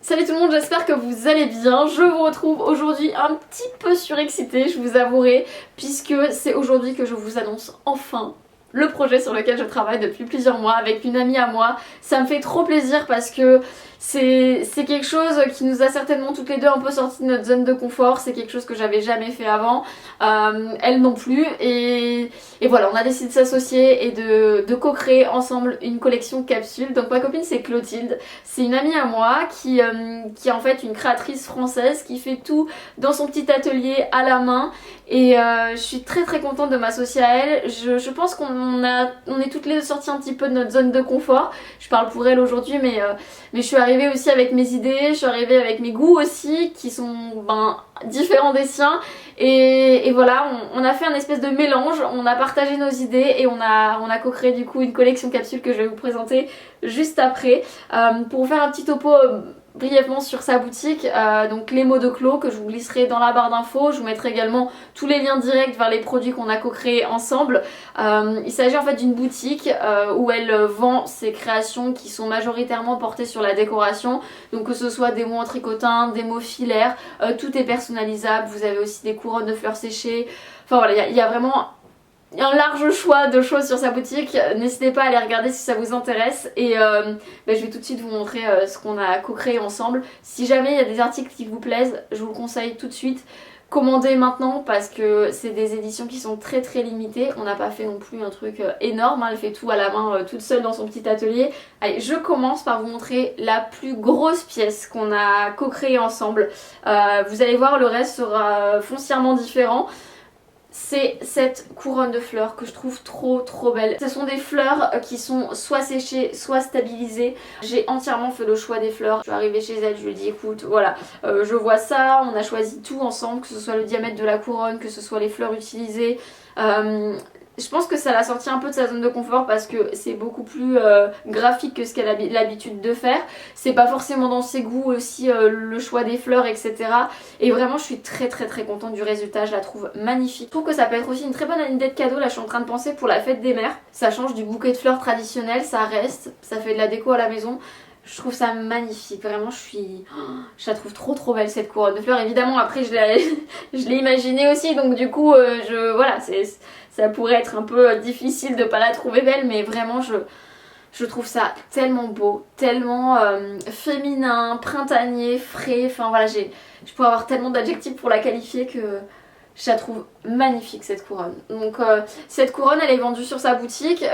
Salut tout le monde, j'espère que vous allez bien. Je vous retrouve aujourd'hui un petit peu surexcitée, je vous avouerai, puisque c'est aujourd'hui que je vous annonce enfin le projet sur lequel je travaille depuis plusieurs mois avec une amie à moi. Ça me fait trop plaisir parce que c'est quelque chose qui nous a certainement toutes les deux un peu sorti de notre zone de confort. C'est quelque chose que j'avais jamais fait avant, elle non plus, et voilà, on a décidé de s'associer et de co-créer ensemble une collection capsule. Donc ma copine c'est Clotilde, c'est une amie à moi qui est en fait une créatrice française qui fait tout dans son petit atelier à la main, et je suis très très contente de m'associer à elle. Je pense qu'on est toutes les deux sorties un petit peu de notre zone de confort. Je parle pour elle aujourd'hui, mais je suis arrivée aussi avec mes idées, je suis arrivée avec mes goûts aussi qui sont différents des siens, et voilà, on a fait un espèce de mélange, on a partagé nos idées et on a co-créé du coup une collection capsule que je vais vous présenter juste après. Pour vous faire un petit topo brièvement sur sa boutique, donc les mots de Clo que je vous glisserai dans la barre d'infos, je vous mettrai également tous les liens directs vers les produits qu'on a co-créés ensemble. Il s'agit en fait d'une boutique où elle vend ses créations qui sont majoritairement portées sur la décoration, donc que ce soit des mots en tricotin, des mots filaires, tout est personnalisable. Vous avez aussi des couronnes de fleurs séchées, enfin voilà, il y a vraiment un large choix de choses sur sa boutique. N'hésitez pas à aller regarder si ça vous intéresse, et je vais tout de suite vous montrer ce qu'on a co-créé ensemble. Si jamais il y a des articles qui vous plaisent, je vous le conseille tout de suite. Commandez maintenant parce que c'est des éditions qui sont très très limitées. On n'a pas fait non plus un truc énorme, hein. Elle fait tout à la main toute seule dans son petit atelier. Allez, je commence par vous montrer la plus grosse pièce qu'on a co-créée ensemble. Vous allez voir, le reste sera foncièrement différent. C'est cette couronne de fleurs que je trouve trop belle. Ce sont des fleurs qui sont soit séchées, soit stabilisées. J'ai entièrement fait le choix des fleurs. Je suis arrivée chez elle, je lui ai dit écoute, voilà, je vois ça, on a choisi tout ensemble, que ce soit le diamètre de la couronne, que ce soit les fleurs utilisées. Je pense que ça l'a sorti un peu de sa zone de confort parce que c'est beaucoup plus graphique que ce qu'elle a l'habitude de faire. C'est pas forcément dans ses goûts aussi, le choix des fleurs, etc. Et vraiment je suis très contente du résultat, je la trouve magnifique. Je trouve que ça peut être aussi une très bonne idée de cadeau. Là je suis en train de penser pour la fête des mères. Ça change du bouquet de fleurs traditionnel, ça reste, ça fait de la déco à la maison. Je trouve ça magnifique, vraiment je la trouve trop belle cette couronne de fleurs. Évidemment après je l'ai imaginée aussi, donc du coup voilà, ça pourrait être un peu difficile de pas la trouver belle, mais vraiment je trouve ça tellement beau, tellement féminin, printanier, frais, enfin voilà, je pourrais avoir tellement d'adjectifs pour la qualifier que je la trouve magnifique cette couronne. Donc cette couronne elle est vendue sur sa boutique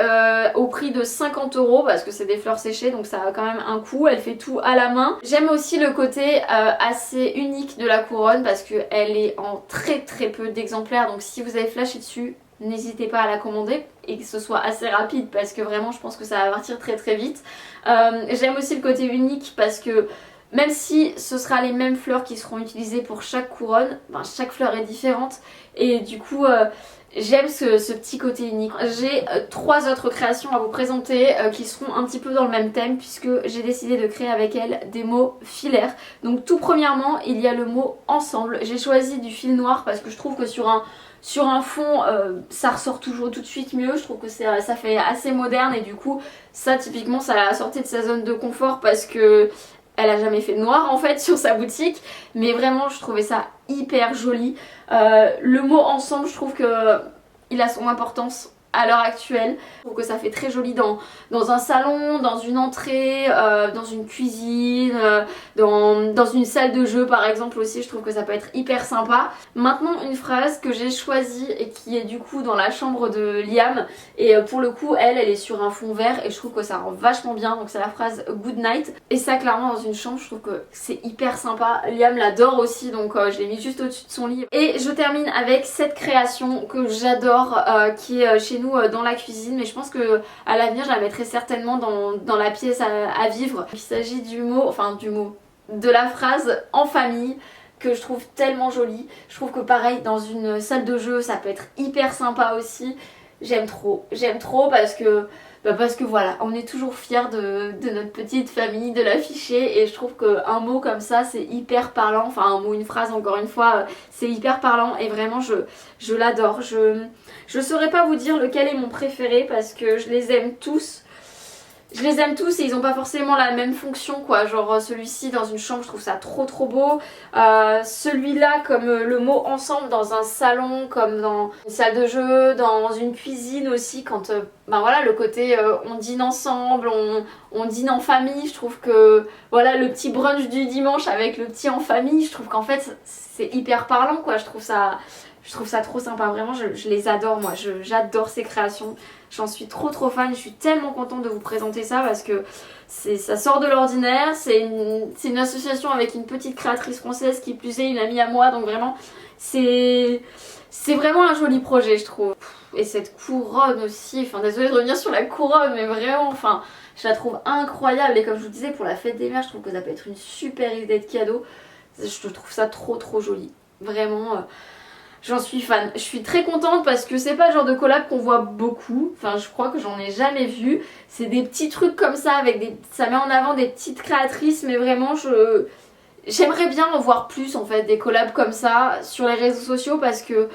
au prix de 50 € parce que c'est des fleurs séchées, donc ça a quand même un coût. Elle fait tout à la main. J'aime aussi le côté assez unique de la couronne parce qu'elle est en très peu d'exemplaires, donc si vous avez flashé dessus, n'hésitez pas à la commander et que ce soit assez rapide parce que vraiment je pense que ça va partir très vite. J'aime aussi le côté unique parce que même si ce sera les mêmes fleurs qui seront utilisées pour chaque couronne, chaque fleur est différente, et du coup j'aime ce petit côté unique. J'ai 3 autres créations à vous présenter qui seront un petit peu dans le même thème puisque j'ai décidé de créer avec elle des mots filaires. Donc tout premièrement il y a le mot ensemble. J'ai choisi du fil noir parce que je trouve que sur un fond ça ressort toujours tout de suite mieux. Je trouve que ça fait assez moderne, et du coup ça typiquement ça l'a sorti de sa zone de confort parce que elle a jamais fait de noir en fait sur sa boutique, mais vraiment je trouvais ça hyper joli. Le mot ensemble, je trouve que il a son importance à l'heure actuelle. Je trouve que ça fait très joli dans un salon, dans une entrée, dans une cuisine, dans une salle de jeu par exemple aussi. Je trouve que ça peut être hyper sympa. Maintenant une phrase que j'ai choisie et qui est du coup dans la chambre de Liam, et pour le coup elle est sur un fond vert et je trouve que ça rend vachement bien. Donc c'est la phrase good night, et ça clairement dans une chambre je trouve que c'est hyper sympa. Liam l'adore aussi, donc je l'ai mis juste au-dessus de son lit. Et je termine avec cette création que j'adore, qui est chez nous dans la cuisine, mais je pense que à l'avenir je la mettrai certainement dans la pièce à vivre. Il s'agit de la phrase en famille, que je trouve tellement jolie. Je trouve que pareil dans une salle de jeu ça peut être hyper sympa aussi. J'aime trop parce que voilà, on est toujours fiers de notre petite famille, de l'afficher, et je trouve qu'un mot comme ça c'est hyper parlant, enfin un mot, une phrase encore une fois, c'est hyper parlant, et vraiment je l'adore. Je saurais pas vous dire lequel est mon préféré parce que je les aime tous. Je les aime tous et ils ont pas forcément la même fonction quoi, genre celui-ci dans une chambre je trouve ça trop beau, celui-là comme le mot ensemble dans un salon, comme dans une salle de jeu, dans une cuisine aussi quand ben voilà le côté on dîne ensemble, on dîne en famille, je trouve que voilà le petit brunch du dimanche avec le petit en famille, je trouve qu'en fait c'est hyper parlant quoi, je trouve ça trop sympa, vraiment je les adore moi, j'adore ces créations. J'en suis trop fan, je suis tellement contente de vous présenter ça parce que ça sort de l'ordinaire, c'est une association avec une petite créatrice française qui plus est une amie à moi, donc vraiment c'est vraiment un joli projet je trouve. Et cette couronne aussi, enfin désolée de revenir sur la couronne mais vraiment, enfin je la trouve incroyable et comme je vous disais pour la fête des mères je trouve que ça peut être une super idée de cadeau, je trouve ça trop joli, vraiment. J'en suis fan. Je suis très contente parce que c'est pas le genre de collab qu'on voit beaucoup. Enfin, je crois que j'en ai jamais vu. C'est des petits trucs comme ça avec ça met en avant des petites créatrices, mais vraiment j'aimerais bien en voir plus en fait des collabs comme ça sur les réseaux sociaux parce que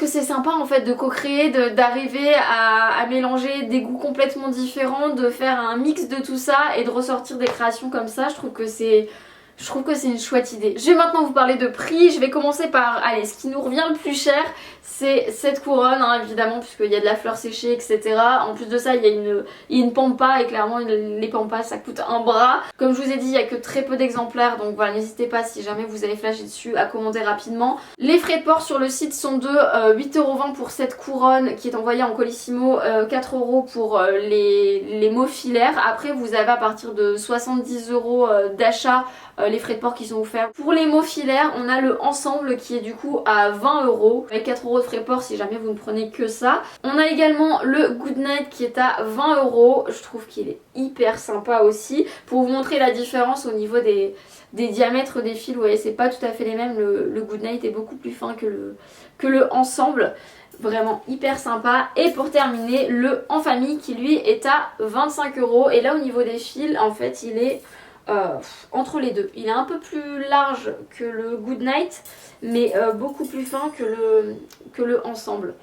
c'est sympa en fait de co-créer, d'arriver à mélanger des goûts complètement différents, de faire un mix de tout ça et de ressortir des créations comme ça. Je trouve que c'est une chouette idée. Je vais maintenant vous parler de prix. Je vais commencer par, allez, ce qui nous revient le plus cher, c'est cette couronne, hein, évidemment, puisqu'il y a de la fleur séchée, etc. En plus de ça, il y a une pampa, et clairement, les pampas, ça coûte un bras. Comme je vous ai dit, il n'y a que très peu d'exemplaires, donc voilà, n'hésitez pas, si jamais vous avez flashé dessus, à commander rapidement. Les frais de port sur le site sont de 8,20€ pour cette couronne, qui est envoyée en colissimo, 4€ pour les mots filaires. Après, vous avez à partir de 70€ d'achat, les frais de port qui sont offerts. Pour les mots filaires, on a le ensemble qui est du coup à 20€ avec 4€ de frais de port si jamais vous ne prenez que ça. On a également le Goodnight qui est à 20€. Je trouve qu'il est hyper sympa aussi. Pour vous montrer la différence au niveau des diamètres des fils, vous voyez c'est pas tout à fait les mêmes. Le Goodnight est beaucoup plus fin que le ensemble. Vraiment hyper sympa. Et pour terminer, le en famille qui lui est à 25€. Et là au niveau des fils, en fait il est entre les deux. Il est un peu plus large que le Goodnight mais beaucoup plus fin que le ensemble.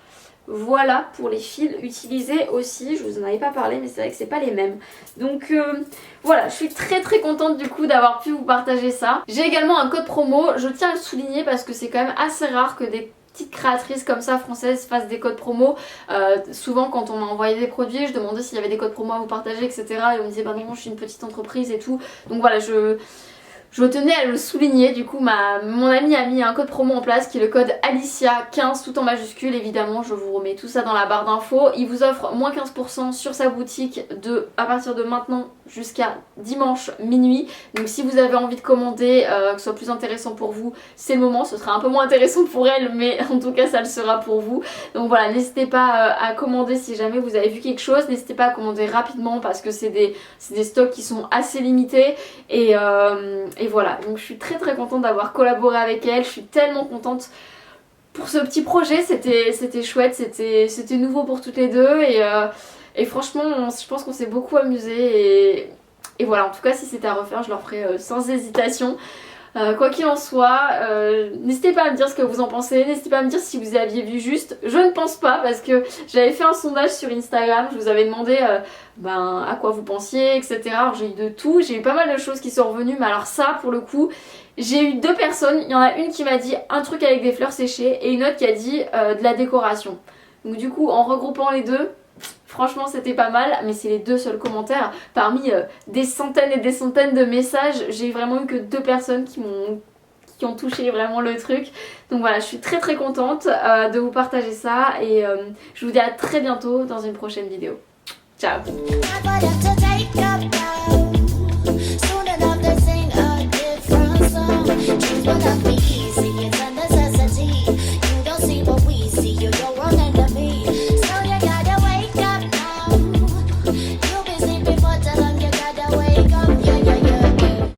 Voilà pour les fils utilisés aussi, je vous en avais pas parlé mais c'est vrai que c'est pas les mêmes. Donc voilà, je suis très contente du coup d'avoir pu vous partager ça. J'ai également un code promo, je tiens à le souligner parce que c'est quand même assez rare que des petites créatrices comme ça françaises fassent des codes promo. Souvent quand on m'a envoyé des produits je demandais s'il y avait des codes promo à vous partager, etc. Et on me disait bah non je suis une petite entreprise et tout. Donc voilà, je tenais à le souligner, du coup mon amie a mis un code promo en place qui est le code Alicia15 tout en majuscule, évidemment je vous remets tout ça dans la barre d'infos. Il vous offre moins 15% sur sa boutique à partir de maintenant jusqu'à dimanche minuit. Donc si vous avez envie de commander, que ce soit plus intéressant pour vous, c'est le moment. Ce sera un peu moins intéressant pour elle mais en tout cas ça le sera pour vous. Donc voilà, n'hésitez pas à commander si jamais vous avez vu quelque chose. N'hésitez pas à commander rapidement parce que c'est des stocks qui sont assez limités et voilà, donc je suis très contente d'avoir collaboré avec elle, je suis tellement contente pour ce petit projet, c'était chouette, c'était nouveau pour toutes les deux et franchement je pense qu'on s'est beaucoup amusé et voilà, en tout cas si c'était à refaire je le referais sans hésitation. Quoi qu'il en soit, n'hésitez pas à me dire ce que vous en pensez, n'hésitez pas à me dire si vous aviez vu juste. Je ne pense pas parce que j'avais fait un sondage sur Instagram, je vous avais demandé à quoi vous pensiez, etc. Alors j'ai eu de tout, j'ai eu pas mal de choses qui sont revenues, mais alors ça pour le coup, j'ai eu deux personnes, il y en a une qui m'a dit un truc avec des fleurs séchées et une autre qui a dit de la décoration. Donc du coup en regroupant les deux, franchement c'était pas mal, mais c'est les deux seuls commentaires. Parmi des centaines et des centaines de messages, j'ai vraiment eu que deux personnes qui ont touché vraiment le truc. Donc voilà, je suis très contente de vous partager ça et je vous dis à très bientôt dans une prochaine vidéo. Ciao.